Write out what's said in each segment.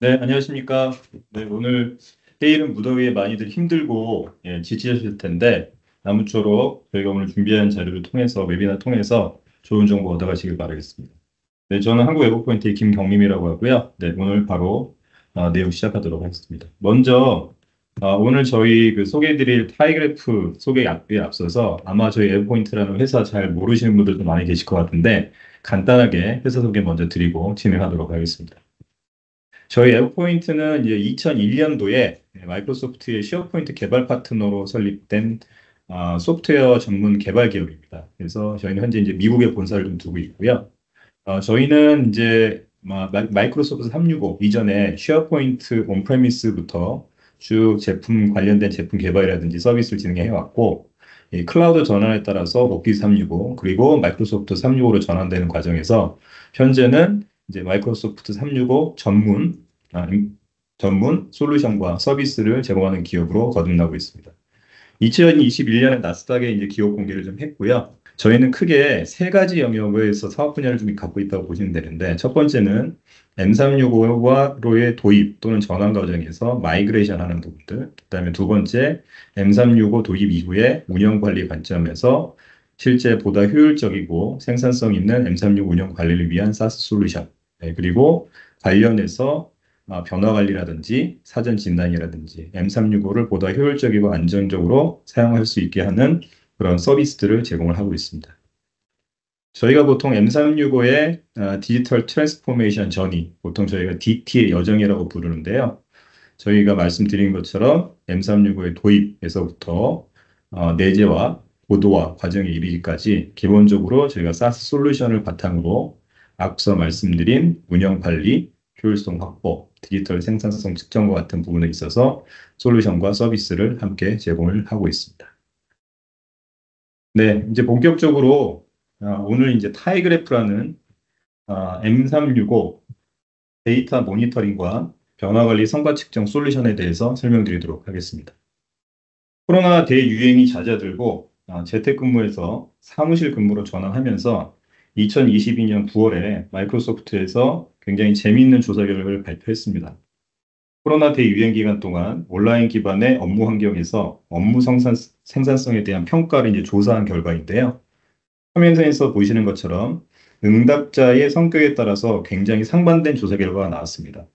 네, 안녕하십니까. 네, 오늘 내일은 무더위에 많이들 힘들고 지치셨을 텐데 아무쪼록 저희가 오늘 준비한 자료를 통해서 웨비나 통해서 좋은 정보 얻어가시길 바라겠습니다. 네, 저는 한국외국포인트의 김경림이라고 하고요. 네, 오늘 바로 내용 시작하도록 하겠습니다. 먼저 오늘 저희 그 소개해드릴 타이그래프 소개에 앞서서 아마 저희 에어포인트라는 회사 잘 모르시는 분들도 많이 계실 것 같은데 간단하게 회사 소개 먼저 드리고 진행하도록 하겠습니다. 저희 에어포인트는 이제 2001년도에 마이크로소프트의 쉐어포인트 개발 파트너로 설립된 소프트웨어 전문 개발 기업입니다. 그래서 저희는 현재 이제 미국에 본사를 좀 두고 있고요. 저희는 이제 마이크로소프트 365 이전에 쉐어포인트 온프레미스부터 쭉 제품 관련된 제품 개발이라든지 서비스를 진행해 왔고, 이 클라우드 전환에 따라서 오피스 365 그리고 마이크로소프트 365로 전환되는 과정에서 현재는 이제 마이크로소프트 365 전문 솔루션과 서비스를 제공하는 기업으로 거듭나고 있습니다. 2021년에 나스닥에 이제 기업 공개를 좀 했고요. 저희는 크게 세 가지 영역에서 사업 분야를 좀 갖고 있다고 보시면 되는데, 첫 번째는 M365로의 도입 또는 전환 과정에서 마이그레이션 하는 부분들, 그다음에 두 번째 M365 도입 이후에 운영 관리 관점에서 실제 보다 효율적이고 생산성 있는 M365 운영 관리를 위한 사스 솔루션, 그리고 관련해서 변화 관리라든지 사전 진단이라든지 M365를 보다 효율적이고 안정적으로 사용할 수 있게 하는 그런 서비스들을 제공을 하고 있습니다. 저희가 보통 M365의 디지털 트랜스포메이션 저니, 보통 저희가 DT의 여정이라고 부르는데요. 저희가 말씀드린 것처럼 M365의 도입에서부터 내재와 고도화 과정에 이르기까지 기본적으로 저희가 사스 솔루션을 바탕으로 앞서 말씀드린 운영 관리, 효율성 확보, 디지털 생산성 측정과 같은 부분에 있어서 솔루션과 서비스를 함께 제공을 하고 있습니다. 네, 이제 본격적으로 오늘 이제 타이그래프라는 M365 데이터 모니터링과 변화 관리 성과 측정 솔루션에 대해서 설명드리도록 하겠습니다. 코로나 대유행이 잦아들고 재택근무에서 사무실 근무로 전환하면서 2022년 9월에 마이크로소프트에서 굉장히 재미있는 조사 결과를 발표했습니다. 코로나 대유행 기간 동안 온라인 기반의 업무 환경에서 업무 생산성에 대한 평가를 이제 조사한 결과인데요. 화면에서 보시는 것처럼 응답자의 성격에 따라서 굉장히 상반된 조사 결과가 나왔습니다.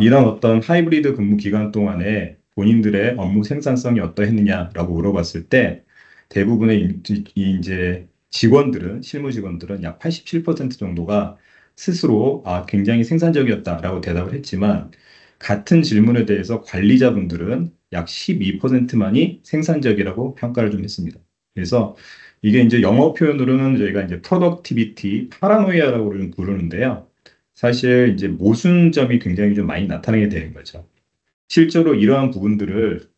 이런 어떤 하이브리드 근무 기간 동안에 본인들의 업무 생산성이 어떠했느냐라고 물어봤을 때 대부분의 이제 실무 직원들은 약 87% 정도가 스스로 굉장히 생산적이었다라고 대답을 했지만 같은 질문에 대해서 관리자분들은 약 12%만이 생산적이라고 평가를 좀 했습니다. 그래서 이게 이제 영어 표현으로는 저희가 이제 프로덕티비티 파라노이아라고 좀 부르는데요. 사실 이제 모순점이 굉장히 좀 많이 나타나게 되는 거죠. 실제로 이러한 부분들을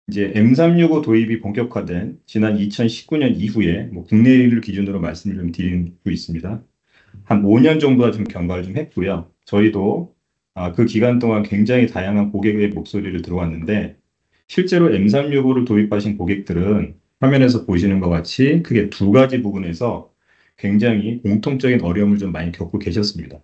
이제 M365 도입이 본격화된 지난 2019년 이후에 뭐 국내를 기준으로 말씀을 좀 드리고 있습니다. 한 5년 정도가 좀 경과를 좀 했고요. 저희도 그 기간 동안 굉장히 다양한 고객의 목소리를 들어왔는데 실제로 M365를 도입하신 고객들은 화면에서 보시는 것 같이 크게 두 가지 부분에서 굉장히 공통적인 어려움을 좀 많이 겪고 계셨습니다.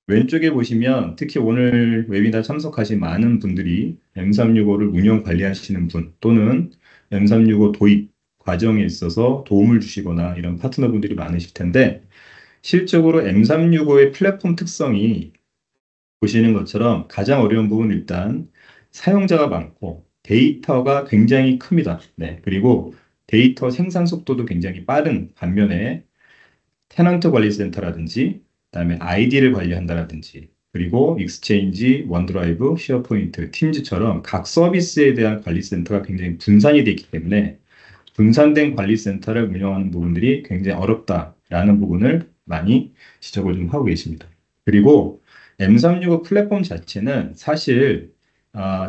왼쪽에 보시면 특히 오늘 웨비나 참석하신 많은 분들이 M365를 운영 관리하시는 분 또는 M365 도입 과정에 있어서 도움을 주시거나 이런 파트너분들이 많으실 텐데 실적으로 M365의 플랫폼 특성이 보시는 것처럼 가장 어려운 부분은 일단 사용자가 많고 데이터가 굉장히 큽니다. 네, 그리고 데이터 생산 속도도 굉장히 빠른 반면에 테넌트 관리 센터라든지 그다음에 아이디를 관리한다라든지 그리고 익스체인지, 원드라이브, 쉐어포인트, 팀즈처럼 각 서비스에 대한 관리 센터가 굉장히 분산이 되어 있기 때문에 분산된 관리 센터를 운영하는 부분들이 굉장히 어렵다라는 부분을 많이 지적을 좀 하고 계십니다. 그리고 M365 플랫폼 자체는 사실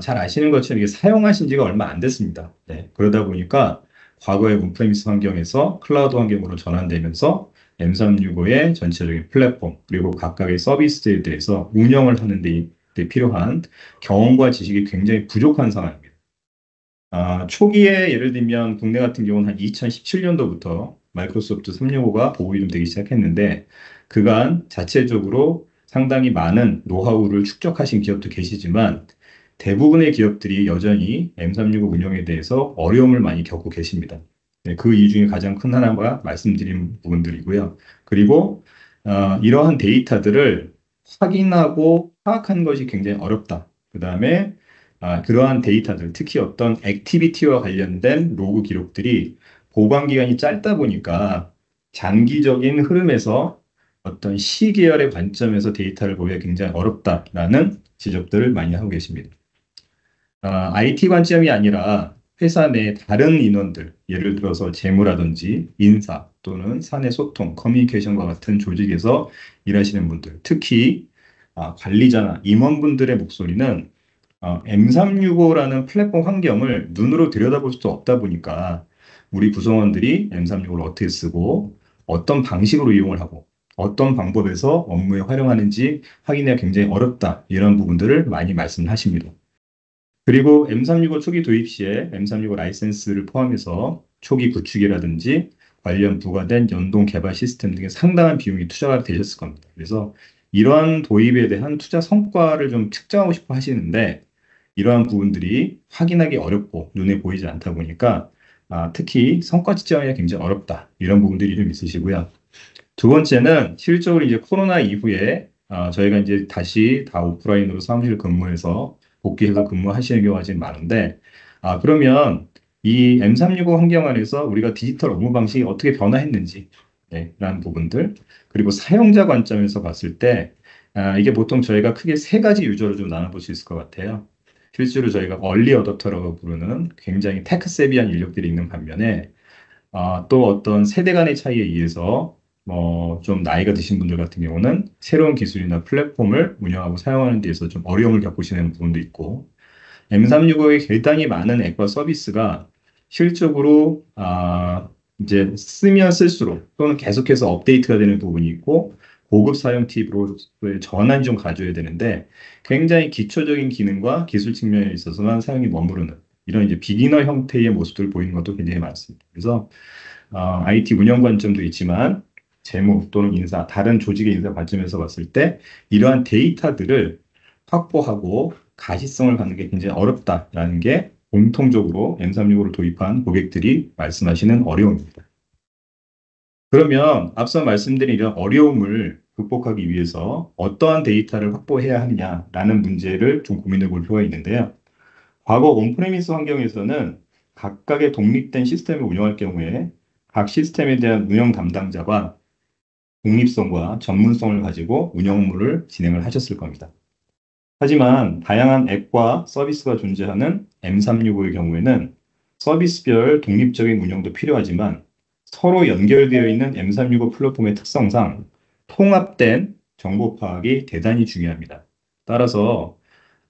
잘 아시는 것처럼 이게 사용하신 지가 얼마 안 됐습니다. 네, 그러다 보니까 과거의 온프레미스 환경에서 클라우드 환경으로 전환되면서 M365의 전체적인 플랫폼 그리고 각각의 서비스에 대해서 운영을 하는 데 필요한 경험과 지식이 굉장히 부족한 상황입니다. 초기에 예를 들면 국내 같은 경우는 한 2017년도부터 마이크로소프트 365가 보급이 좀 되기 시작했는데 그간 자체적으로 상당히 많은 노하우를 축적하신 기업도 계시지만 대부분의 기업들이 여전히 M365 운영에 대해서 어려움을 많이 겪고 계십니다. 네, 그 이유 중에 가장 큰 하나가 말씀드린 부분들이고요. 그리고 이러한 데이터들을 확인하고 파악하는 것이 굉장히 어렵다. 그 다음에 그러한 데이터들, 특히 어떤 액티비티와 관련된 로그 기록들이 보관 기간이 짧다 보니까 장기적인 흐름에서 어떤 시계열의 관점에서 데이터를 보기가 굉장히 어렵다라는 지적들을 많이 하고 계십니다. IT 관점이 아니라 회사 내 다른 인원들, 예를 들어서 재무라든지 인사 또는 사내 소통, 커뮤니케이션과 같은 조직에서 일하시는 분들, 특히 관리자나 임원분들의 목소리는 M365라는 플랫폼 환경을 눈으로 들여다볼 수도 없다 보니까 우리 구성원들이 M365를 어떻게 쓰고 어떤 방식으로 이용을 하고 어떤 방법에서 업무에 활용하는지 확인하기가 굉장히 어렵다. 이런 부분들을 많이 말씀하십니다. 그리고 M365 초기 도입 시에 M365 라이센스를 포함해서 초기 구축이라든지 관련 부과된 연동 개발 시스템 등에 상당한 비용이 투자가 되셨을 겁니다. 그래서 이러한 도입에 대한 투자 성과를 좀 측정하고 싶어 하시는데 이러한 부분들이 확인하기 어렵고 눈에 보이지 않다 보니까 특히 성과 측정이 굉장히 어렵다. 이런 부분들이 좀 있으시고요. 두 번째는 실질적으로 이제 코로나 이후에 저희가 이제 다시 다 오프라인으로 사무실 근무해서 복귀해서 근무하시는 경우가 지금 많은데 그러면 이 M365 환경 안에서 우리가 디지털 업무 방식이 어떻게 변화했는지 네, 라는 부분들 그리고 사용자 관점에서 봤을 때 이게 보통 저희가 크게 세 가지 유저로 좀 나눠볼 수 있을 것 같아요. 실제로 저희가 얼리 어댑터라고 부르는 굉장히 테크 세비한 인력들이 있는 반면에 또 어떤 세대 간의 차이에 의해서 좀 나이가 드신 분들 같은 경우는 새로운 기술이나 플랫폼을 운영하고 사용하는 데에서 좀 어려움을 겪으시는 부분도 있고 M365의 굉장히 많은 앱과 서비스가 실적으로 이제 쓰면 쓸수록 또는 계속해서 업데이트가 되는 부분이 있고 고급 사용 팁으로 전환이 좀 가져야 되는데 굉장히 기초적인 기능과 기술 측면에 있어서만 사용이 머무르는 이런 이제 비기너 형태의 모습들을 보이는 것도 굉장히 많습니다. 그래서 IT 운영 관점도 있지만 재무 또는 인사, 다른 조직의 인사 관점에서 봤을 때 이러한 데이터들을 확보하고 가시성을 갖는 게 굉장히 어렵다라는 게 공통적으로 M365를 도입한 고객들이 말씀하시는 어려움입니다. 그러면 앞서 말씀드린 이런 어려움을 극복하기 위해서 어떠한 데이터를 확보해야 하느냐라는 문제를 좀 고민해 볼 필요가 있는데요. 과거 온프레미스 환경에서는 각각의 독립된 시스템을 운영할 경우에 각 시스템에 대한 운영 담당자가 독립성과 전문성을 가지고 운영 업무를 진행을 하셨을 겁니다. 하지만 다양한 앱과 서비스가 존재하는 M365의 경우에는 서비스별 독립적인 운영도 필요하지만 서로 연결되어 있는 M365 플랫폼의 특성상 통합된 정보 파악이 대단히 중요합니다. 따라서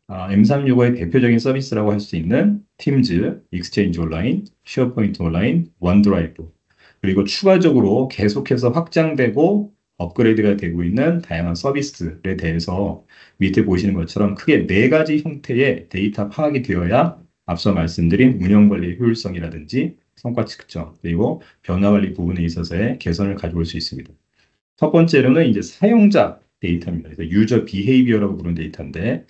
M365의 대표적인 서비스라고 할 수 있는 팀즈, 익스체인지 온라인, 쉐어포인트 온라인, 원드라이브 그리고 추가적으로 계속해서 확장되고 업그레이드가 되고 있는 다양한 서비스에 대해서 밑에 보시는 것처럼 크게 네 가지 형태의 데이터 파악이 되어야 앞서 말씀드린 운영 관리의 효율성이라든지 성과 측정 그리고 변화 관리 부분에 있어서의 개선을 가져올 수 있습니다. 첫 번째로는 이제 사용자 데이터입니다. 그래서 유저 비헤이비어라고 부르는 데이터인데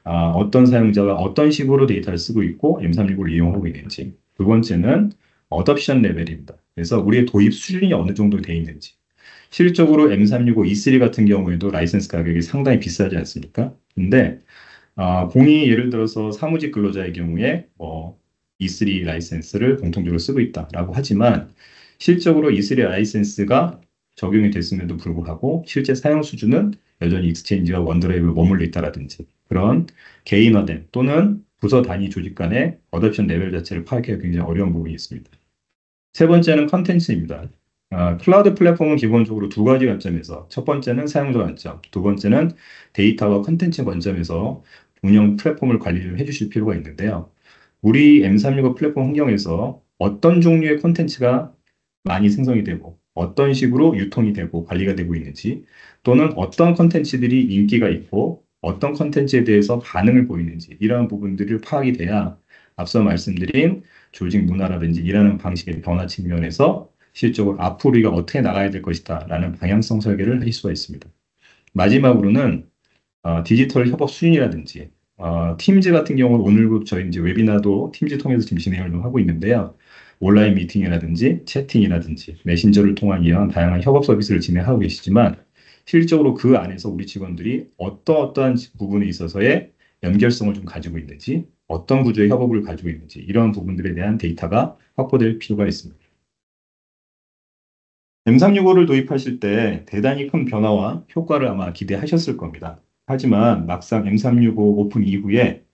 어떤 사용자가 어떤 식으로 데이터를 쓰고 있고 M365를 이용하고 있는지. 두 번째는 어답션 레벨입니다. 그래서 우리의 도입 수준이 어느 정도 돼 있는지. 실질적으로 M365 E3 같은 경우에도 라이센스 가격이 상당히 비싸지 않습니까? 근데 공이 예를 들어서 사무직 근로자의 경우에 E3 라이센스를 공통적으로 쓰고 있다라고 하지만 실적으로 E3 라이센스가 적용이 됐음에도 불구하고 실제 사용 수준은 여전히 익스체인지와 원드라이브에 머물러 있다라든지 그런 개인화된 또는 부서 단위 조직 간의 어댑션 레벨 자체를 파악하기가 굉장히 어려운 부분이 있습니다. 세 번째는 컨텐츠입니다. 클라우드 플랫폼은 기본적으로 두 가지 관점에서 첫 번째는 사용자 관점, 두 번째는 데이터와 컨텐츠 관점에서 운영 플랫폼을 관리를 해주실 필요가 있는데요. 우리 M365 플랫폼 환경에서 어떤 종류의 콘텐츠가 많이 생성이 되고 어떤 식으로 유통이 되고 관리가 되고 있는지 또는 어떤 콘텐츠들이 인기가 있고 어떤 콘텐츠에 대해서 반응을 보이는지 이러한 부분들을 파악이 돼야 앞서 말씀드린 조직 문화라든지 일하는 방식의 변화 측면에서 실적으로 앞으로 우리가 어떻게 나가야 될 것이다 라는 방향성 설계를 할 수가 있습니다. 마지막으로는 디지털 협업 수준이라든지 팀즈 같은 경우는 오늘 저희 이제 웨비나도 팀즈 통해서 지금 진행을 좀 하고 있는데요. 온라인 미팅이라든지 채팅이라든지 메신저를 통한 이런 다양한 협업 서비스를 진행하고 계시지만 실질적으로 그 안에서 우리 직원들이 어떠한 부분에 있어서의 연결성을 좀 가지고 있는지 어떤 구조의 협업을 가지고 있는지 이런 부분들에 대한 데이터가 확보될 필요가 있습니다. M365를 도입하실 때 대단히 큰 변화와 효과를 아마 기대하셨을 겁니다. 하지만 막상 M365 오픈 이후에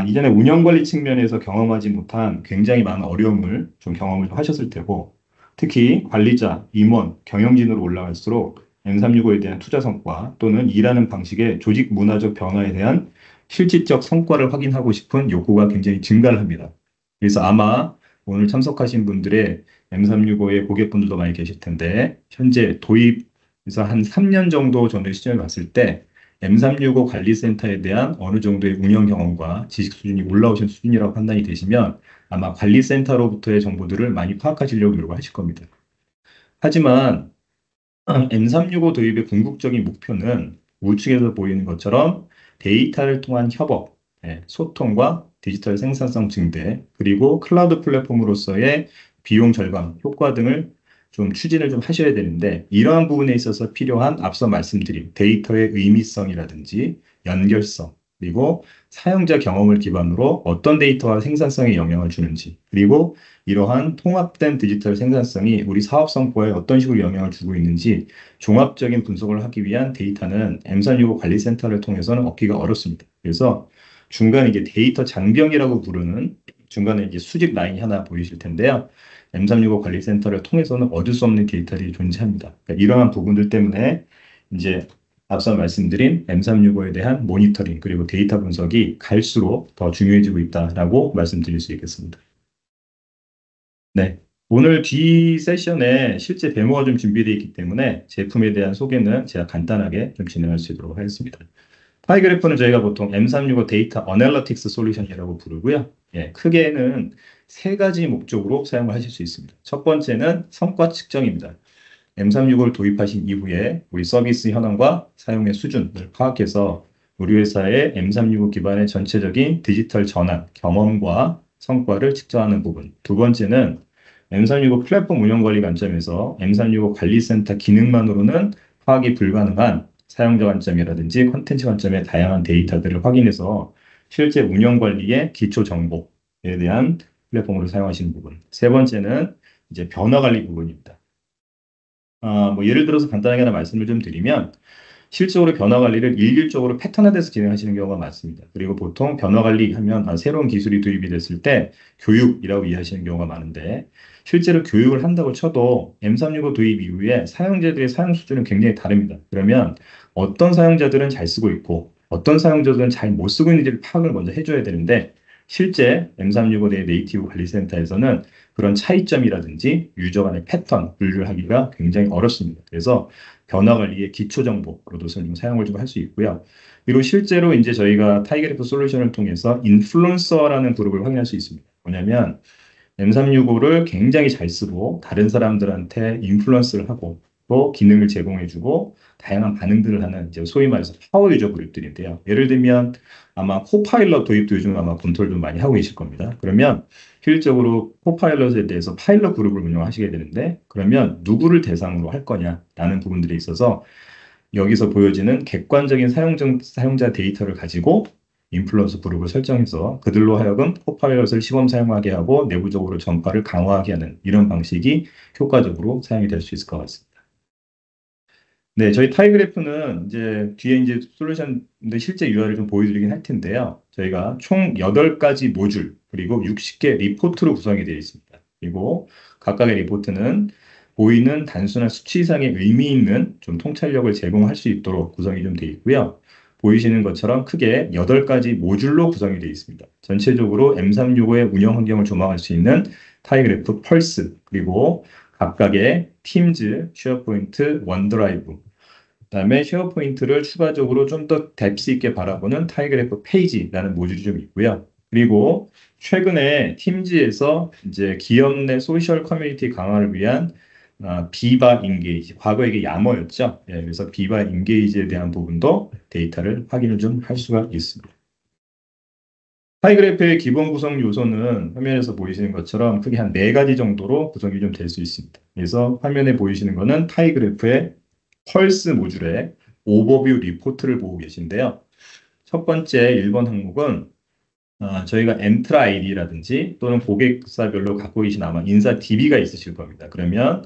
이전에 운영 관리 측면에서 경험하지 못한 굉장히 많은 어려움을 좀 경험을 하셨을 테고, 특히 관리자, 임원, 경영진으로 올라갈수록 M365에 대한 투자 성과 또는 일하는 방식의 조직 문화적 변화에 대한 실질적 성과를 확인하고 싶은 욕구가 굉장히 증가를 합니다. 그래서 아마 오늘 참석하신 분들의 M365의 고객분들도 많이 계실 텐데, 현재 도입에서 한 3년 정도 전의 시점을 봤을 때 M365 관리센터에 대한 어느 정도의 운영 경험과 지식 수준이 올라오신 수준이라고 판단이 되시면 아마 관리센터로부터의 정보들을 많이 파악하시려고 노력하실 겁니다. 하지만 M365 도입의 궁극적인 목표는 우측에서 보이는 것처럼 데이터를 통한 협업, 소통과 디지털 생산성 증대, 그리고 클라우드 플랫폼으로서의 비용 절감, 효과 등을 좀 추진을 좀 하셔야 되는데 이러한 부분에 있어서 필요한 앞서 말씀드린 데이터의 의미성이라든지 연결성, 그리고 사용자 경험을 기반으로 어떤 데이터와 생산성에 영향을 주는지, 그리고 이러한 통합된 디지털 생산성이 우리 사업 성과에 어떤 식으로 영향을 주고 있는지 종합적인 분석을 하기 위한 데이터는 M365 관리센터를 통해서는 얻기가 어렵습니다. 그래서 중간에 이제 데이터 장병이라고 부르는 중간에 이제 수집 라인이 하나 보이실 텐데요. M365 관리센터를 통해서는 얻을 수 없는 데이터들이 존재합니다. 그러니까 이러한 부분들 때문에 이제 앞서 말씀드린 M365에 대한 모니터링 그리고 데이터 분석이 갈수록 더 중요해지고 있다라고 말씀드릴 수 있겠습니다. 네. 오늘 뒤 세션에 실제 데모가 좀 준비되어 있기 때문에 제품에 대한 소개는 제가 간단하게 좀 진행할 수 있도록 하겠습니다. 파이그래프는 저희가 보통 M365 데이터 어널리틱스 솔루션이라고 부르고요. 크게는 세 가지 목적으로 사용을 하실 수 있습니다. 첫 번째는 성과 측정입니다. M365를 도입하신 이후에 우리 서비스 현황과 사용의 수준을 파악해서 우리 회사의 M365 기반의 전체적인 디지털 전환, 경험과 성과를 측정하는 부분. 두 번째는 M365 플랫폼 운영 관리 관점에서 M365 관리센터 기능만으로는 파악이 불가능한 사용자 관점이라든지 콘텐츠 관점의 다양한 데이터들을 확인해서 실제 운영 관리의 기초 정보에 대한 플랫폼으로 사용하시는 부분. 세 번째는 이제 변화 관리 부분입니다. 뭐 예를 들어서 간단하게 하나 말씀을 좀 드리면 실적으로 변화 관리를 일률적으로 패턴화돼서 진행하시는 경우가 많습니다. 그리고 보통 변화 관리하면 새로운 기술이 도입이 됐을 때 교육이라고 이해하시는 경우가 많은데 실제로 교육을 한다고 쳐도 M365 도입 이후에 사용자들의 사용 수준은 굉장히 다릅니다. 그러면 어떤 사용자들은 잘 쓰고 있고 어떤 사용자들은 잘 못 쓰고 있는지를 파악을 먼저 해줘야 되는데 실제 M365 내 네이티브 관리센터에서는 그런 차이점이라든지 유저 간의 패턴 분류를 하기가 굉장히 어렵습니다. 그래서 변화 관리의 기초 정보로도 좀 사용을 좀 할 수 있고요. 그리고 실제로 이제 저희가 타이그래프 솔루션을 통해서 인플루언서라는 그룹을 확인할 수 있습니다. 뭐냐면 M365를 굉장히 잘 쓰고 다른 사람들한테 인플루언스를 하고 또 기능을 제공해주고 다양한 반응들을 하는 이제 소위 말해서 파워 유저 그룹들인데요. 예를 들면 아마 코파일럿 도입도 요즘 아마 검토를 좀 많이 하고 계실 겁니다. 그러면 실질적으로 코파일럿에 대해서 파일럿 그룹을 운영하시게 되는데 그러면 누구를 대상으로 할 거냐라는 부분들에 있어서 여기서 보여지는 객관적인 사용자 데이터를 가지고 인플루언서 그룹을 설정해서 그들로 하여금 코파일럿을 시범 사용하게 하고 내부적으로 전파를 강화하게 하는 이런 방식이 효과적으로 사용이 될 수 있을 것 같습니다. 네, 저희 타이그래프는 이제 뒤에 이제 솔루션인데 실제 UI를 좀 보여드리긴 할 텐데요. 저희가 총 8가지 모듈 그리고 60개 리포트로 구성이 되어 있습니다. 그리고 각각의 리포트는 보이는 단순한 수치 이상의 의미 있는 좀 통찰력을 제공할 수 있도록 구성이 좀 되어 있고요. 보이시는 것처럼 크게 8가지 모듈로 구성이 되어 있습니다. 전체적으로 M365의 운영 환경을 조망할 수 있는 타이그래프 펄스, 그리고 각각의 팀즈, 쉐어포인트, 원드라이브, 그다음에 쉐어포인트를 추가적으로 좀 더 뎁스 있게 바라보는 타이그래프 페이지라는 모듈이 좀 있고요. 그리고 최근에 팀즈에서 이제 기업 내 소셜 커뮤니티 강화를 위한 비바 인게이지, 과거 이게 야머였죠. 예, 그래서 비바 인게이지에 대한 부분도 데이터를 확인을 좀 할 수가 있습니다. 파이그래프의 기본 구성 요소는 화면에서 보이시는 것처럼 크게 한 네 가지 정도로 구성이 좀 될 수 있습니다. 그래서 화면에 보이시는 것은 파이그래프의 펄스 모듈의 오버뷰 리포트를 보고 계신데요. 첫 번째 1번 항목은 저희가 엔트라 아이디라든지 또는 고객사별로 갖고 계신 아마 인사 DB가 있으실 겁니다. 그러면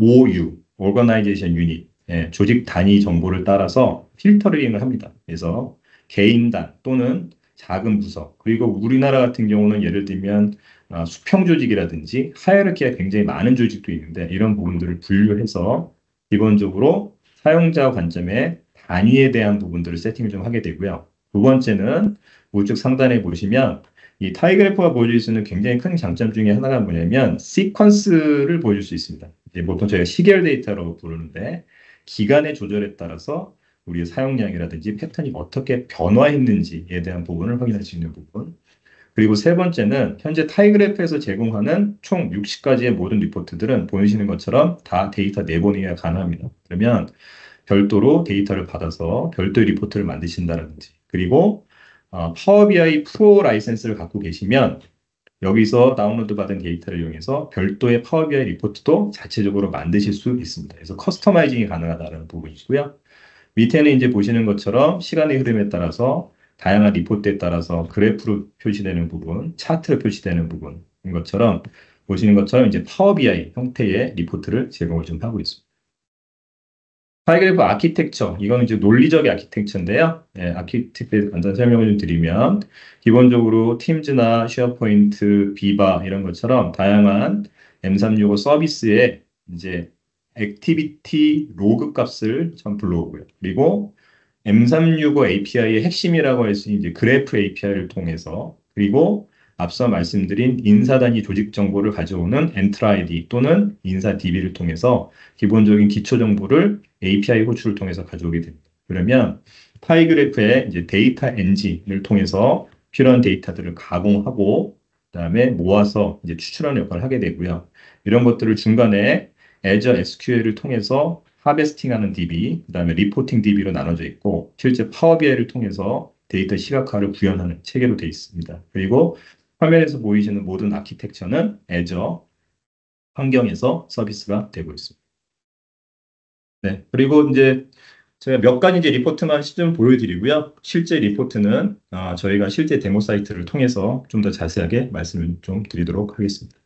OU, Organization Unit, 예, 조직 단위 정보를 따라서 필터링을 합니다. 그래서 개인단 또는 작은 부서, 그리고 우리나라 같은 경우는 예를 들면 수평 조직이라든지 하이어르키가 굉장히 많은 조직도 있는데 이런 부분들을 분류해서 기본적으로 사용자 관점의 단위에 대한 부분들을 세팅을 좀 하게 되고요. 두 번째는 우측 상단에 보시면 이 타이그래프가 보여줄 수 있는 굉장히 큰 장점 중에 하나가 뭐냐면 시퀀스를 보여줄 수 있습니다. 이제 보통 저희가 시계열 데이터라고 부르는데 기간의 조절에 따라서 우리의 사용량이라든지 패턴이 어떻게 변화했는지에 대한 부분을 확인할 수 있는 부분. 그리고 세 번째는 현재 타이그래프에서 제공하는 총 60가지의 모든 리포트들은 보이시는 것처럼 다 데이터 내보내기가 가능합니다. 그러면 별도로 데이터를 받아서 별도의 리포트를 만드신다든지 그리고 파워 BI 프로 라이센스를 갖고 계시면 여기서 다운로드 받은 데이터를 이용해서 별도의 파워 BI 리포트도 자체적으로 만드실 수 있습니다. 그래서 커스터마이징이 가능하다는 부분이고요. 밑에는 이제 보시는 것처럼 시간의 흐름에 따라서 다양한 리포트에 따라서 그래프로 표시되는 부분, 차트로 표시되는 부분인 것처럼 보시는 것처럼 이제 파워 BI 형태의 리포트를 제공을 좀 하고 있습니다. 파이그래프 아키텍처, 이건 이제 논리적인 아키텍처인데요. 예, 아키텍처에 간단히 설명을 좀 드리면 기본적으로 팀즈나 쉐어포인트, 비바 이런 것처럼 다양한 M365 서비스에 이제 액티비티 로그 값을 전 불러오고요. 그리고 M365 API의 핵심이라고 할 수 있는 이제 그래프 API를 통해서 그리고 앞서 말씀드린 인사 단위 조직 정보를 가져오는 엔트라 아이디 또는 인사 DB를 통해서 기본적인 기초 정보를 API 호출을 통해서 가져오게 됩니다. 그러면 파이그래프의 이제 데이터 엔진을 통해서 필요한 데이터들을 가공하고 그다음에 모아서 이제 추출하는 역할을 하게 되고요. 이런 것들을 중간에 Azure SQL을 통해서 하베스팅하는 DB, 그다음에 리포팅 DB로 나눠져 있고 실제 파워 BI를 통해서 데이터 시각화를 구현하는 체계로 되어 있습니다. 그리고 화면에서 보이시는 모든 아키텍처는 Azure 환경에서 서비스가 되고 있습니다. 네, 그리고 이제 제가 몇 가지 이제 리포트만 좀 보여드리고요. 실제 리포트는 저희가 실제 데모 사이트를 통해서 좀 더 자세하게 말씀을 좀 드리도록 하겠습니다.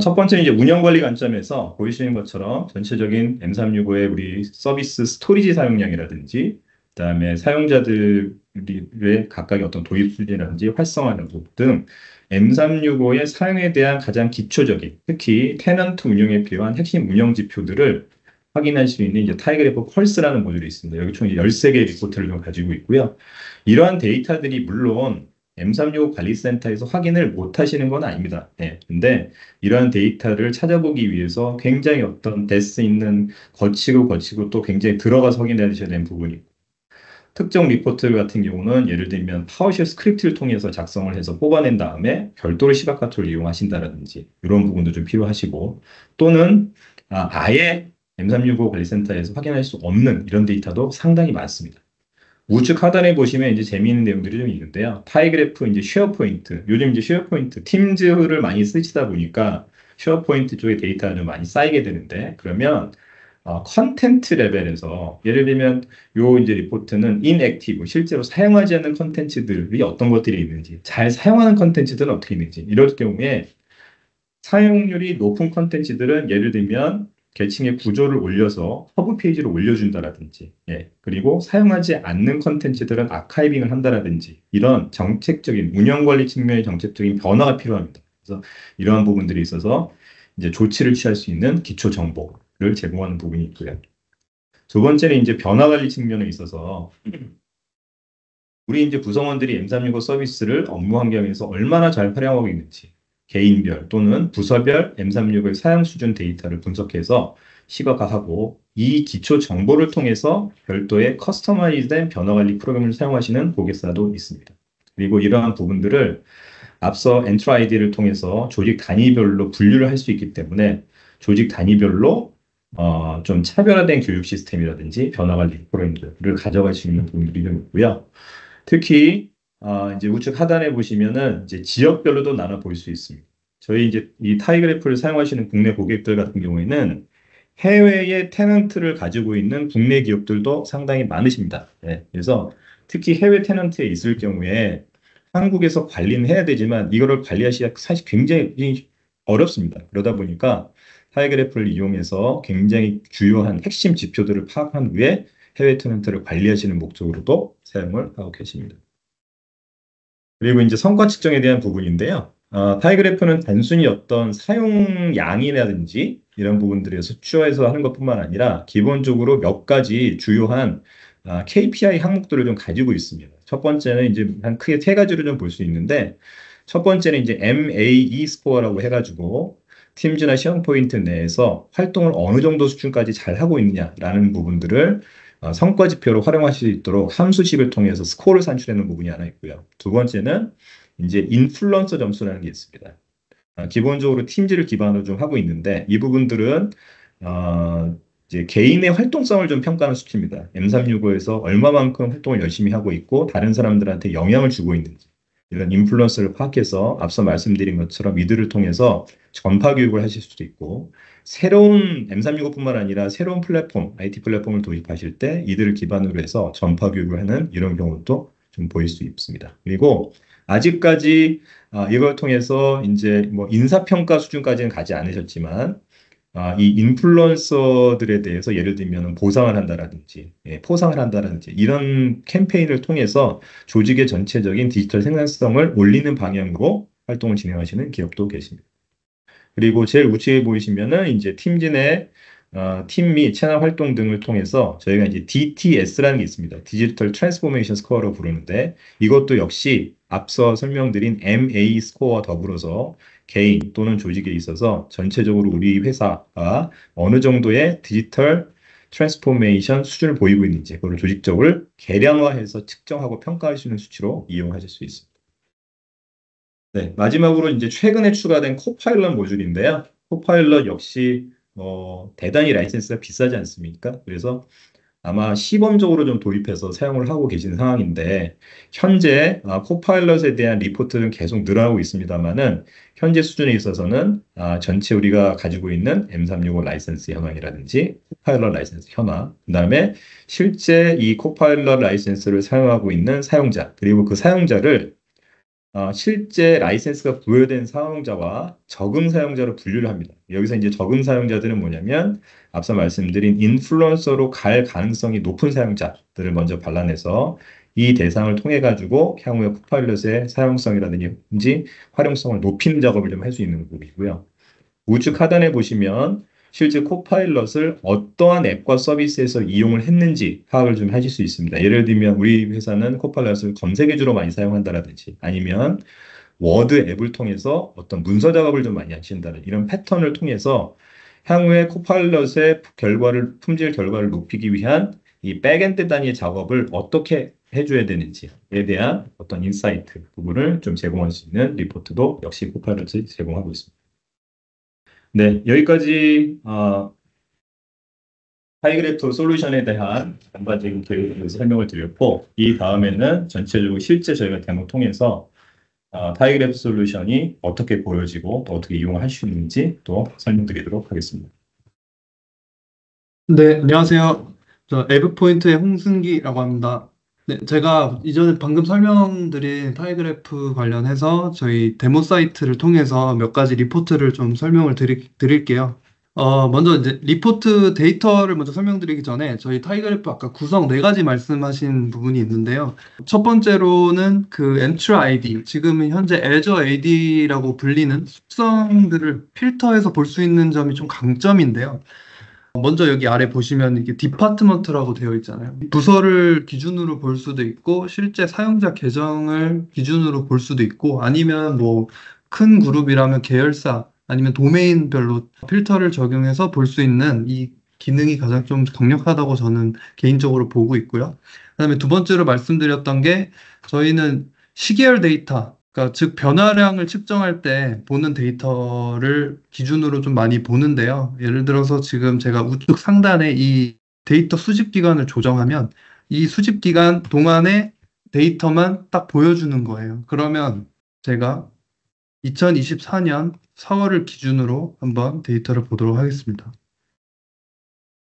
첫 번째는 이제 운영 관리 관점에서 보이시는 것처럼 전체적인 M365의 우리 서비스 스토리지 사용량이라든지 그다음에 사용자들의 각각의 어떤 도입 수준이라든지 활성화 여부 등 M365의 사용에 대한 가장 기초적인 특히 테넌트 운영에 필요한 핵심 운영 지표들을 확인할 수 있는 이제 타이그래프 펄스라는 모듈이 있습니다. 여기 총 13개의 리포트를 좀 가지고 있고요. 이러한 데이터들이 물론 M365 관리센터에서 확인을 못 하시는 건 아닙니다. 네. 근데 이러한 데이터를 찾아보기 위해서 굉장히 어떤 데스 있는 거치고 또 굉장히 들어가서 확인해야 되는 부분이 있고 특정 리포트 같은 경우는 예를 들면 파워쉘 스크립트를 통해서 작성을 해서 뽑아낸 다음에 별도로 시각화 툴을 이용하신다든지 이런 부분도 좀 필요하시고 또는 아예 M365 관리센터에서 확인할 수 없는 이런 데이터도 상당히 많습니다. 우측 하단에 보시면 이제 재미있는 내용들이 좀 있는데요. 타이그래프 이제 쉐어포인트. 요즘 이제 쉐어포인트 팀즈를 많이 쓰시다 보니까 쉐어포인트 쪽에 데이터가 좀 많이 쌓이게 되는데 그러면 컨텐트 레벨에서 예를 들면 요 이제 리포트는 inactive 실제로 사용하지 않는 컨텐츠들이 어떤 것들이 있는지 잘 사용하는 컨텐츠들은 어떻게 있는지 이럴 경우에 사용률이 높은 컨텐츠들은 예를 들면 계층의 구조를 올려서 허브 페이지로 올려준다라든지, 예, 그리고 사용하지 않는 컨텐츠들은 아카이빙을 한다라든지 이런 정책적인 운영 관리 측면의 정책적인 변화가 필요합니다. 그래서 이러한 부분들이 있어서 이제 조치를 취할 수 있는 기초 정보를 제공하는 부분이 있고요. 두 번째는 이제 변화 관리 측면에 있어서 우리 이제 구성원들이 M365 서비스를 업무 환경에서 얼마나 잘 활용하고 있는지 개인별 또는 부서별 M365의 사용 수준 데이터를 분석해서 시각화하고 이 기초 정보를 통해서 별도의 커스터마이즈된 변화 관리 프로그램을 사용하시는 고객사도 있습니다. 그리고 이러한 부분들을 앞서 엔트라 아이디를 통해서 조직 단위별로 분류를 할 수 있기 때문에 조직 단위별로 좀 차별화된 교육 시스템이라든지 변화 관리 프로그램들을 가져갈 수 있는 부분들이 좀 있고요. 특히 이제 우측 하단에 보시면은 이제 지역별로도 나눠 볼 수 있습니다. 저희 이제 이 타이그래프를 사용하시는 국내 고객들 같은 경우에는 해외의 테넌트를 가지고 있는 국내 기업들도 상당히 많으십니다. 네, 그래서 특히 해외 테넌트에 있을 경우에 한국에서 관리는 해야 되지만 이거를 관리하시기가 사실 굉장히 어렵습니다. 그러다 보니까 타이그래프를 이용해서 굉장히 주요한 핵심 지표들을 파악한 후에 해외 테넌트를 관리하시는 목적으로도 사용을 하고 계십니다. 그리고 이제 성과 측정에 대한 부분인데요. 타이그래프는 단순히 어떤 사용량이라든지 이런 부분들에서 추가해서 하는 것뿐만 아니라 기본적으로 몇 가지 주요한 KPI 항목들을 좀 가지고 있습니다. 첫 번째는 이제 한 크게 세 가지로 좀 볼 수 있는데 첫 번째는 이제 MAE 스코어라고 해가지고 팀즈나 시험 포인트 내에서 활동을 어느 정도 수준까지 잘 하고 있느냐라는 부분들을 성과 지표로 활용하실 수 있도록 함수식을 통해서 스코어를 산출하는 부분이 하나 있고요. 두 번째는 이제 인플루언서 점수라는 게 있습니다. 기본적으로 팀즈를 기반으로 좀 하고 있는데 이 부분들은 이제 개인의 활동성을 좀 평가하는 수치입니다. M365에서 얼마만큼 활동을 열심히 하고 있고 다른 사람들한테 영향을 주고 있는지 이런 인플루언서를 파악해서 앞서 말씀드린 것처럼 이들을 통해서 전파 교육을 하실 수도 있고 새로운 M365뿐만 아니라 새로운 플랫폼, IT 플랫폼을 도입하실 때 이들을 기반으로 해서 전파 교육을 하는 이런 경우도 좀 보일 수 있습니다. 그리고 아직까지 이걸 통해서 이제 뭐 인사평가 수준까지는 가지 않으셨지만 이 인플루언서들에 대해서 예를 들면 보상을 한다라든지 포상을 한다라든지 이런 캠페인을 통해서 조직의 전체적인 디지털 생산성을 올리는 방향으로 활동을 진행하시는 기업도 계십니다. 그리고 제일 우측에 보이시면은 이제 팀즈 내 팀 및 채널 활동 등을 통해서 저희가 이제 DTS라는 게 있습니다. 디지털 트랜스포메이션 스코어로 부르는데 이것도 역시 앞서 설명드린 MA 스코어와 더불어서 개인 또는 조직에 있어서 전체적으로 우리 회사가 어느 정도의 디지털 트랜스포메이션 수준을 보이고 있는지 그걸 조직적으로 계량화해서 측정하고 평가할 수 있는 수치로 이용하실 수 있습니다. 네, 마지막으로 이제 최근에 추가된 코파일럿 모듈인데요. 코파일럿 역시 대단히 라이센스가 비싸지 않습니까? 그래서 아마 시범적으로 좀 도입해서 사용을 하고 계신 상황인데 현재 코파일럿에 대한 리포트는 계속 늘어나고 있습니다만은 현재 수준에 있어서는 전체 우리가 가지고 있는 M365 라이센스 현황이라든지 코파일럿 라이센스 현황, 그다음에 실제 이 코파일럿 라이센스를 사용하고 있는 사용자, 그리고 그 사용자를 실제 라이센스가 부여된 사용자와 적응 사용자로 분류를 합니다. 여기서 이제 적응 사용자들은 뭐냐면 앞서 말씀드린 인플루언서로 갈 가능성이 높은 사용자들을 먼저 발라내서 이 대상을 통해 가지고 향후에 코파일럿의 사용성이라든지 활용성을 높이는 작업을 좀 할 수 있는 부분이고요. 우측 하단에 보시면 실제 코파일럿을 어떠한 앱과 서비스에서 이용을 했는지 파악을 좀 하실 수 있습니다. 예를 들면 우리 회사는 코파일럿을 검색에 주로 많이 사용한다라든지 아니면 워드 앱을 통해서 어떤 문서 작업을 좀 많이 하신다는 이런 패턴을 통해서 향후에 코파일럿의 품질 결과를 높이기 위한 이 백엔드 단위의 작업을 어떻게 해줘야 되는지에 대한 어떤 인사이트 부분을 좀 제공할 수 있는 리포트도 역시 코파일럿이 제공하고 있습니다. 네, 여기까지 타이그래프 솔루션에 대한 전반적인 계획에 대해서 설명을 드렸고 이 다음에는 전체적으로 실제 저희가 데모 통해서 타이그래프 솔루션이 어떻게 보여지고 또 어떻게 이용할 수 있는지 또 설명드리도록 하겠습니다. 네, 안녕하세요. 저 에브포인트의 홍승기라고 합니다. 네, 제가 이전에 방금 설명드린 타이그래프 관련해서 저희 데모 사이트를 통해서 몇 가지 리포트를 좀 설명을 드릴게요. 먼저 이제 리포트 데이터를 먼저 설명드리기 전에 저희 타이그래프 아까 구성 네 가지 말씀하신 부분이 있는데요. 첫 번째로는 그 엔트라 아이디, 지금 현재 Azure AD라고 불리는 속성들을 필터해서 볼 수 있는 점이 좀 강점인데요. 먼저 여기 아래 보시면 이게 디파트먼트라고 되어 있잖아요. 부서를 기준으로 볼 수도 있고 실제 사용자 계정을 기준으로 볼 수도 있고 아니면 뭐 큰 그룹이라면 계열사 아니면 도메인별로 필터를 적용해서 볼 수 있는 이 기능이 가장 좀 강력하다고 저는 개인적으로 보고 있고요. 그다음에 두 번째로 말씀드렸던 게 저희는 시계열 데이터 그러니까 즉 변화량을 측정할 때 보는 데이터를 기준으로 좀 많이 보는데요. 예를 들어서 지금 제가 우측 상단에 이 데이터 수집 기간을 조정하면 이 수집 기간 동안의 데이터만 딱 보여주는 거예요. 그러면 제가 2024년 4월을 기준으로 한번 데이터를 보도록 하겠습니다.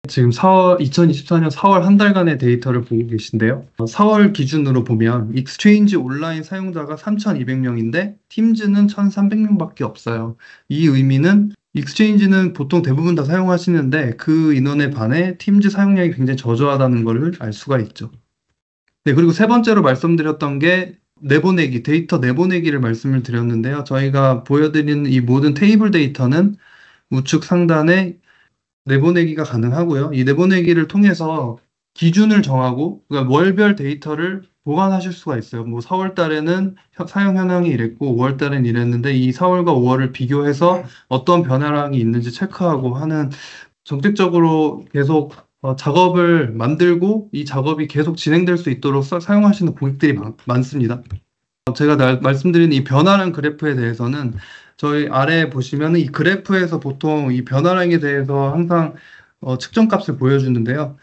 지금 2024년 4월 한 달간의 데이터를 보고 계신데요. 4월 기준으로 보면 익스체인지 온라인 사용자가 3,200명인데 팀즈는 1,300명밖에 없어요. 이 의미는 익스체인지는 보통 대부분 다 사용하시는데 그 인원에 반해 팀즈 사용량이 굉장히 저조하다는 것을 알 수가 있죠. 네, 그리고 세 번째로 말씀드렸던 게 내보내기, 데이터 내보내기를 말씀을 드렸는데요. 저희가 보여드리는 이 모든 테이블 데이터는 우측 상단에 내보내기가 가능하고요. 이 내보내기를 통해서 기준을 정하고 그러니까 월별 데이터를 보관하실 수가 있어요. 뭐 4월 달에는 사용 현황이 이랬고 5월 달엔 이랬는데 이 4월과 5월을 비교해서 어떤 변화량이 있는지 체크하고 하는 정책적으로 계속 작업을 만들고 이 작업이 계속 진행될 수 있도록 사용하시는 고객들이 많습니다. 제가 말씀드린 이 변화량 그래프에 대해서는 저희 아래에 보시면 이 그래프에서 보통 이 변화량에 대해서 항상 측정값을 보여주는데요.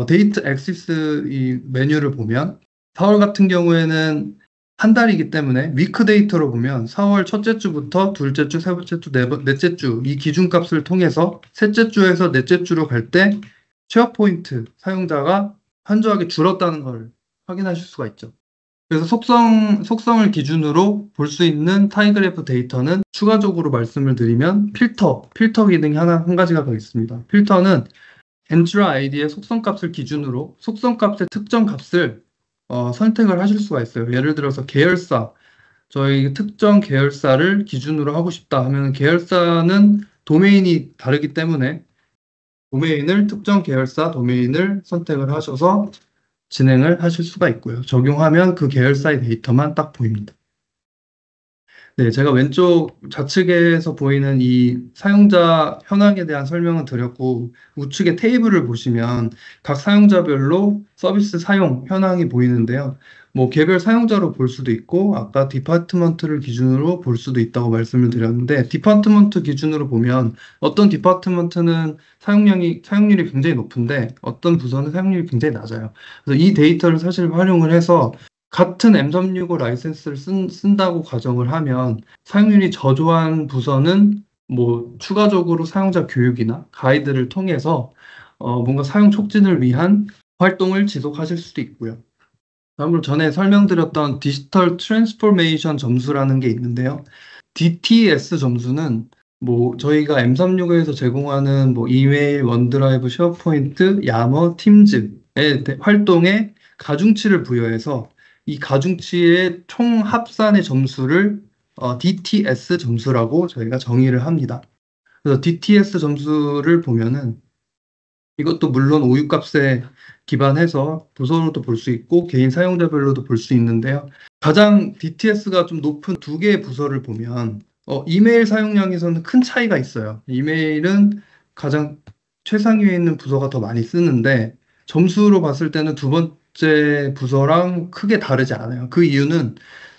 데이트 엑시스 이 메뉴를 보면 4월 같은 경우에는 한 달이기 때문에 위크 데이터로 보면 4월 첫째 주부터 둘째 주, 세 번째 주, 넷째 주 이 기준값을 통해서 셋째 주에서 넷째 주로 갈 때 쉐어포인트 사용자가 현저하게 줄었다는 걸 확인하실 수가 있죠. 그래서 속성을 기준으로 볼 수 있는 타이그래프 데이터는 추가적으로 말씀을 드리면 필터 기능이 한 가지가 더 있습니다. 필터는 엔트라 아이디의 속성값을 기준으로 속성값의 특정 값을 선택을 하실 수가 있어요. 예를 들어서 계열사, 저희 특정 계열사를 기준으로 하고 싶다 하면 계열사는 도메인이 다르기 때문에 특정 계열사 도메인을 선택을 하셔서 진행을 하실 수가 있고요. 적용하면 그 계열사의 데이터만 딱 보입니다. 네, 제가 왼쪽 좌측에서 보이는 이 사용자 현황에 대한 설명을 드렸고, 우측에 테이블을 보시면 각 사용자별로 서비스 사용 현황이 보이는데요. 뭐 개별 사용자로 볼 수도 있고, 아까 디파트먼트를 기준으로 볼 수도 있다고 말씀을 드렸는데, 디파트먼트 기준으로 보면 어떤 디파트먼트는 사용률이 굉장히 높은데, 어떤 부서는 사용률이 굉장히 낮아요. 그래서 이 데이터를 사실 활용을 해서 같은 M365 라이센스를 쓴다고 가정을 하면 사용률이 저조한 부서는 뭐 추가적으로 사용자 교육이나 가이드를 통해서 뭔가 사용 촉진을 위한 활동을 지속하실 수도 있고요. 다음으로 전에 설명드렸던 디지털 트랜스포메이션 점수라는 게 있는데요. DTS 점수는 뭐 저희가 M365에서 제공하는 뭐 이메일, 원드라이브, 쉐어포인트, 야머, 팀즈의 활동에 가중치를 부여해서 이 가중치의 총 합산의 점수를 DTS 점수라고 저희가 정의를 합니다. 그래서 DTS 점수를 보면은 이것도 물론 오유값에 기반해서 부서로도 볼 수 있고 개인 사용자별로도 볼 수 있는데요. 가장 DTS가 좀 높은 두 개의 부서를 보면 이메일 사용량에서는 큰 차이가 있어요. 이메일은 가장 최상위에 있는 부서가 더 많이 쓰는데 점수로 봤을 때는 두 번째 부서랑 크게 다르지 않아요. 그 이유는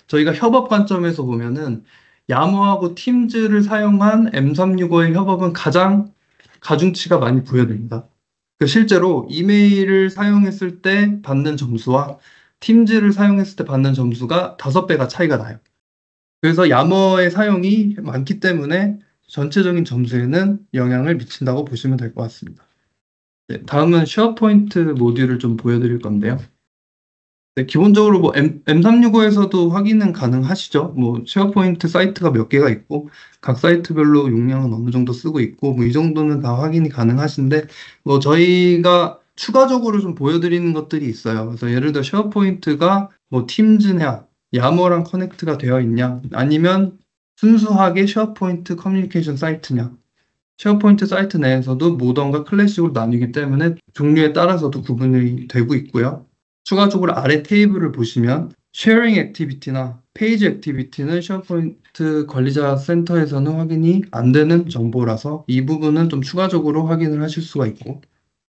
저희가 협업 관점에서 보면은 야모하고 팀즈를 사용한 M365의 협업은 가장 가중치가 많이 부여됩니다. 실제로 이메일을 사용했을 때 받는 점수와 팀즈를 사용했을 때 받는 점수가 5배가 차이가 나요. 그래서 야머의 사용이 많기 때문에 전체적인 점수에는 영향을 미친다고 보시면 될 것 같습니다. 네, 다음은 쉐어포인트 모듈을 좀 보여드릴 건데요. 네, 기본적으로 뭐 M365에서도 확인은 가능하시죠. 뭐 쉐어포인트 사이트가 몇 개가 있고 각 사이트별로 용량은 어느 정도 쓰고 있고 뭐 이 정도는 다 확인이 가능하신데 뭐 저희가 추가적으로 좀 보여드리는 것들이 있어요. 그래서 예를 들어 쉐어포인트가 뭐 팀즈냐, 야머랑 커넥트가 되어 있냐, 아니면 순수하게 쉐어포인트 커뮤니케이션 사이트냐. 쉐어포인트 사이트 내에서도 모던과 클래식으로 나뉘기 때문에 종류에 따라서도 구분이 되고 있고요. 추가적으로 아래 테이블을 보시면 쉐어링 액티비티나 페이지 액티비티는 쉐어포인트 관리자 센터에서는 확인이 안 되는 정보라서 이 부분은 좀 추가적으로 확인을 하실 수가 있고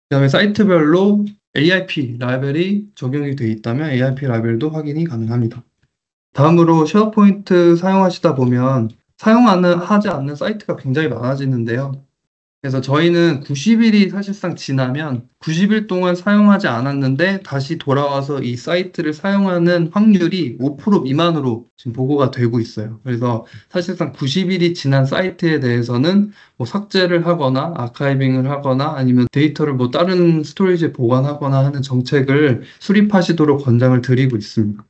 그다음에 사이트별로 AIP 라벨이 적용이 되어 있다면 AIP 라벨도 확인이 가능합니다. 다음으로 쉐어포인트 사용하시다 보면 하지 않는 사이트가 굉장히 많아지는데요. 그래서 저희는 90일이 사실상 지나면 90일 동안 사용하지 않았는데 다시 돌아와서 이 사이트를 사용하는 확률이 5% 미만으로 지금 보고가 되고 있어요. 그래서 사실상 90일이 지난 사이트에 대해서는 뭐 삭제를 하거나 아카이빙을 하거나 아니면 데이터를 뭐 다른 스토리지에 보관하거나 하는 정책을 수립하시도록 권장을 드리고 있습니다.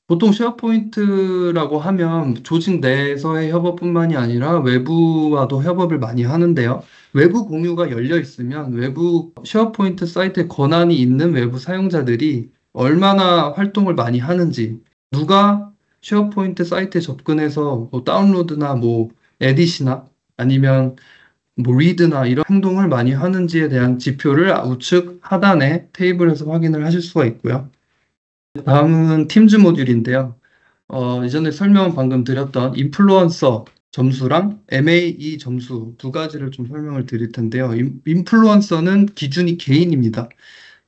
보통 쉐어포인트라고 하면 조직 내에서의 협업뿐만이 아니라 외부와도 협업을 많이 하는데요. 외부 공유가 열려 있으면 외부 쉐어포인트 사이트에 권한이 있는 외부 사용자들이 얼마나 활동을 많이 하는지, 누가 쉐어포인트 사이트에 접근해서 뭐 다운로드나 뭐 에딧이나 아니면 뭐 리드나 이런 행동을 많이 하는지에 대한 지표를 우측 하단의 테이블에서 확인을 하실 수가 있고요. 다음은 팀즈 모듈인데요. 이전에 설명 방금 드렸던 인플루언서 점수랑 MAE 점수 두 가지를 좀 설명을 드릴 텐데요. 인플루언서는 기준이 개인입니다.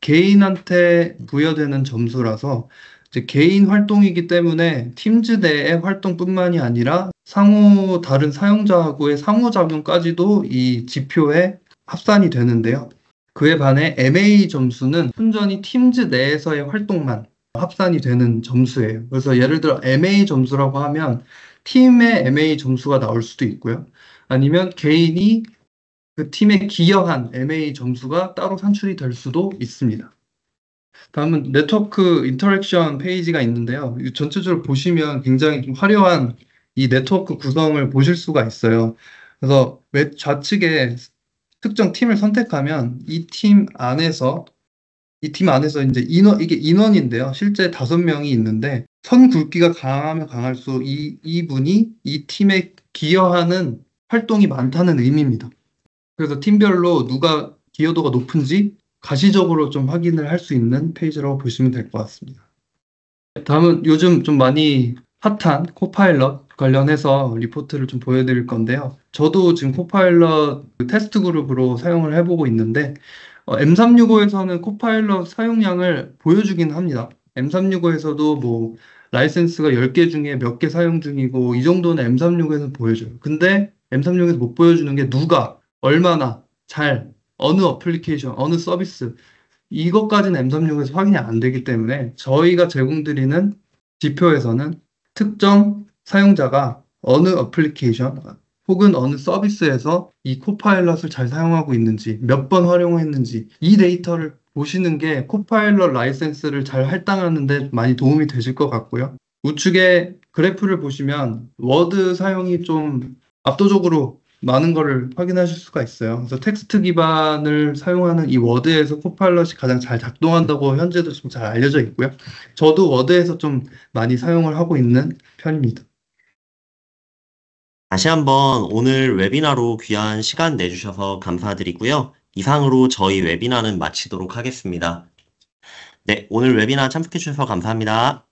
개인한테 부여되는 점수라서 이제 개인 활동이기 때문에 팀즈 내의 활동뿐만이 아니라 다른 사용자하고의 상호작용까지도 이 지표에 합산이 되는데요. 그에 반해 MA 점수는 순전히 팀즈 내에서의 활동만 합산이 되는 점수예요. 그래서 예를 들어 MA 점수라고 하면 팀의 MA 점수가 나올 수도 있고요. 아니면 개인이 그 팀에 기여한 MA 점수가 따로 산출이 될 수도 있습니다. 다음은 네트워크 인터랙션 페이지가 있는데요. 전체적으로 보시면 굉장히 좀 화려한 이 네트워크 구성을 보실 수가 있어요. 그래서 좌측에 특정 팀을 선택하면 이 팀 안에서 이제 이게 인원인데요. 실제 5명이 있는데 선 굵기가 강하면 강할수록 이분이 이 팀에 기여하는 활동이 많다는 의미입니다. 그래서 팀별로 누가 기여도가 높은지 가시적으로 좀 확인을 할 수 있는 페이지라고 보시면 될 것 같습니다. 다음은 요즘 좀 많이 핫한 코파일럿 관련해서 리포트를 좀 보여드릴 건데요. 저도 지금 코파일럿 테스트 그룹으로 사용을 해보고 있는데 M365에서는 코파일럿 사용량을 보여주긴 합니다. M365에서도 뭐 라이센스가 10개 중에 몇 개 사용 중이고 이 정도는 M365에서 보여줘요. 근데 M365에서 못 보여주는 게 누가 얼마나 어느 어플리케이션, 어느 서비스 이것까지는 M365에서 확인이 안 되기 때문에 저희가 제공드리는 지표에서는 특정 사용자가 어느 어플리케이션 혹은 어느 서비스에서 이 코파일럿을 잘 사용하고 있는지, 몇 번 활용했는지 이 데이터를 보시는 게 코파일럿 라이센스를 잘 할당하는 데 많이 도움이 되실 것 같고요. 우측에 그래프를 보시면 워드 사용이 좀 압도적으로 많은 거를 확인하실 수가 있어요. 그래서 텍스트 기반을 사용하는 이 워드에서 코파일럿이 가장 잘 작동한다고 현재도 좀 잘 알려져 있고요. 저도 워드에서 좀 많이 사용을 하고 있는 편입니다. 다시 한번 오늘 웨비나로 귀한 시간 내주셔서 감사드리고요. 이상으로 저희 웨비나는 마치도록 하겠습니다. 네, 오늘 웨비나 참석해주셔서 감사합니다.